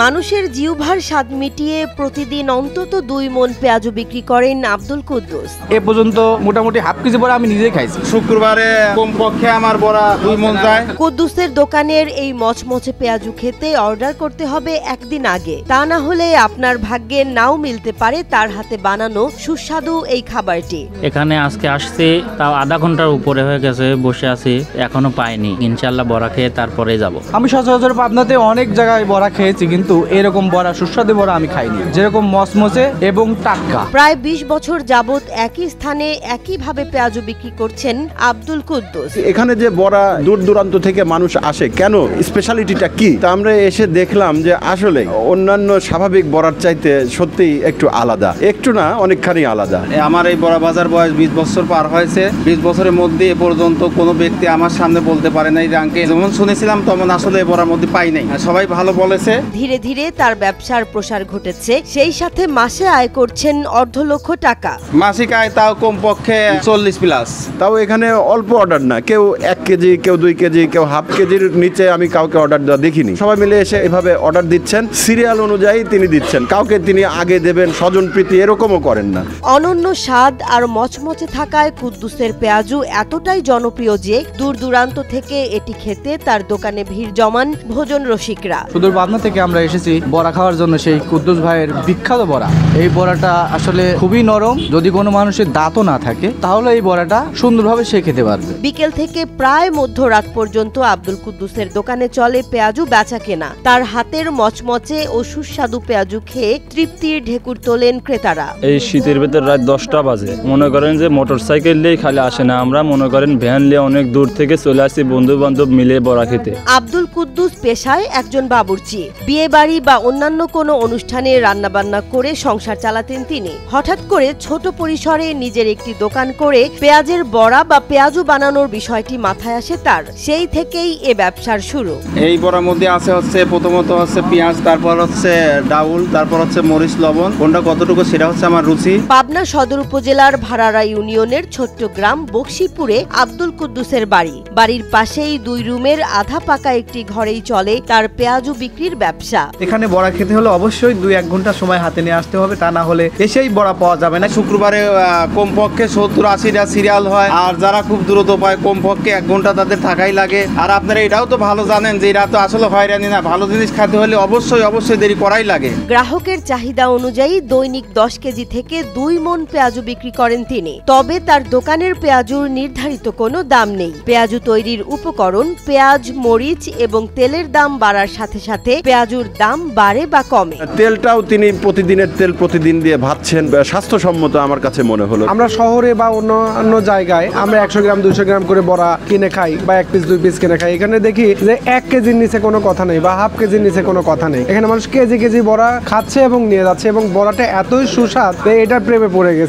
মানুষের জিহ্বার স্বাদ মিটিয়ে প্রতিদিন অন্তত 2 মণ পেঁয়াজু বিক্রি করেন আব্দুল কুদ্দুস। এ পর্যন্ত মোটামুটি হাফ কেজি বড়া আমি নিজেই খাইছি। শুক্রবারে কমপক্ষে আমার বড়া 2 মণ যায়। কুদ্দুসের দোকানের এই মচমচে পেঁয়াজু খেতে অর্ডার করতে হবে একদিন আগে, তা না হলে আপনার ভাগ্যে নাও মিলতে পারে তার হাতে বানানো সুস্বাদু এই খাবারটি। এখানে আজকে আসছে, তাও আধা ঘন্টার উপরে হয়ে গেছে, বসে আছি, এখনো পাইনি। ইনশাল্লাহ বড়া খেয়ে তারপরে যাব। আমি সচরাচর পাবনাতে অনেক জায়গায় বড়া খেয়েছি, কিন্তু এরকম বড়া সুস্বাদু বড়া আমি খাইনি, যেরকম মচমচে এবং টাটকা। প্রায় 20 বছর যাবত একই স্থানে একইভাবে পেঁয়াজু বিক্রি করছেন আব্দুল কুদ্দুস। এখানে যে বড়া দূর দূরান্ত থেকে মানুষ আসে কেন, স্পেশালিটিটা কি, তা আমরা এসে দেখলাম যে আসলে অন্যান্য স্বাভাবিক বড়ার চাইতে সত্যিই একটু আলাদা, একটু না অনেকখানি আলাদা। আমার এই বড়া বাজার বয়স 20 বছর পার হয়েছে। 20 বছরের মধ্যে এ পর্যন্ত কোনো ব্যক্তি আমার সামনে বলতে পারে নাই যে আঙ্কেল যেমন শুনেছিলাম তেমন আসলে এই বড়ার মধ্যে পাই নাই। সবাই ভালো বলেছে। ধীরে ধীরে তার ব্যবসার প্রসার ঘটেছে, সেই সাথে মাসে আয় করছেন $250,000 টাকা। মাসিক আয় তাও কমপক্ষে 40 প্লাস। তাও এখানে অল্প অর্ডার না, কেউ 1 কেজি, কেউ 2 কেজি, কেউ হাফ কেজির নিচে আমি কাউকে অর্ডার দেওয়া দেখিনি। সবাই মিলে এসে এভাবে অর্ডার দিচ্ছেন, সিরিয়াল অনুযায়ী তিনি দিচ্ছেন, কাউকে তিনি আগে দেবেন স্বজন প্রীতি এরকমও করেন না। অনন্য স্বাদ আর মচমচে থাকায় কুদ্দুসের পেঁয়াজু এতটাই জনপ্রিয় যে দূর দূরান্ত থেকে এটি খেতে তার দোকানে ভিড় জমান ভোজন রসিকরা। সুদূর পাবনা থেকে আমরা এসেছি বড়া খাওয়ার জন্য, সেই কুদ্দুস ভাইয়ের বিখ্যাত বড়া। এই বড়াটা আসলে খুবই নরম, যদি কোনো মানুষের দাঁতও না থাকে তাহলে এই বড়াটা সুন্দরভাবে সে খেতে পারবে। বিকেল থেকে প্রায় মধ্যরাত পর্যন্ত আব্দুল কুদ্দুসের দোকানে চলে পেঁয়াজু বেচা কেনা। তার হাতের মচমচে ও সুস্বাদু পেঁয়াজু খেয়ে তৃপ্তির ঢেকুর তোলেন ক্রেতারা। এই শীতের ভেতর রাত 10টা বাজে, মনে করেন যে মোটর সাইকেল নিয়েই খালি আসে না, আমরা মনে করেন ভ্যান নিয়ে অনেক দূর থেকে চলে আসি বন্ধু বান্ধব মিলে বড়া খেতে। আব্দুল কুদ্দুস পেশায় একজন বাবুর্চি। বিয়ে বাড়ি বা অন্যান্য কোনো অনুষ্ঠানে রান্নাবান্না করে সংসার চালাতেন তিনি। হঠাৎ করে ছোট পরিসরে নিজের একটি দোকান করে পেঁয়াজের বড়া বা পেঁয়াজু বানানোর বিষয়টি মাথায় আসে তার। সেই থেকেই এ ব্যবসার শুরু। এই বড়ার মধ্যে আছে হচ্ছে প্রথমত হচ্ছে পেঁয়াজ, তারপর হচ্ছে ডাউল, তারপর হচ্ছে মরিচ লবণ, কোনটা কতটুকু সেটা হচ্ছে আমার রুচি। পাবনা সদর উপজেলার ভাড়ারা ইউনিয়নের ছোট্ট গ্রাম বক্সিপুরে আব্দুল কুদ্দুসের বাড়ি। বাড়ির পাশেই 2 রুমের আধা পাকা একটি ঘরেই চলে তার পেঁয়াজু বিক্রির ব্যবসা। এখানে বড়া খেতে হলে অবশ্যই 2-1 ঘন্টা সময় হাতে নিয়ে আসতে হবে, তা না হলে এসেই বড়া পাওয়া যাবে না। শুক্রবারে কমপক্ষে 70-80টা সিরিয়াল হয়, আর যারা খুব দ্রুত পায় কমপক্ষে 1 ঘন্টা তাদের থাকাই লাগে। আর আপনারা এটাও তো ভালো জানেন যে এরা তো আসলে হয়রানি না, ভালো জিনিস খেতে হলে অবশ্যই দেরি করাই লাগে। গ্রাহকের চাহিদা অনুযায়ী দৈনিক 10 কেজি থেকে 2 মণ পেঁয়াজু বিক্রি করেন তিনি। তবে তার দোকানের পেঁয়াজুর নির্ধারিত কোনো দাম নেই। পেঁয়াজু তৈরির উপকরণ, পেঁয়াজ, মরিচ এবং তেলের দাম বাড়ার সাথে সাথে পেঁয়াজুর দাম বাড়ে বা কমে। তেলটাও তিনি প্রতিদিনের তেল প্রতিদিন দিয়ে ভাজছেন, স্বাস্থ্যসম্মত আমার কাছে মনে হলো। আমরা শহরে বা অন্য জায়গায় আমরা 100 গ্রাম 200 গ্রাম করে বড়া কিনে খাই বা 1 পিস 2 পিস কিনে খাই। এখানে দেখি যে 1 কেজির নিচে কোনো কথা নেই বা হাফ কেজির নিচে কোনো কথা নেই। এখানে মানুষ কেজি কেজি বড়া খাচ্ছে এবং নিয়ে যাচ্ছে, এবং বড়াটা এতই সুস্বাদ যে এটার প্রেমে পড়ে গেছে।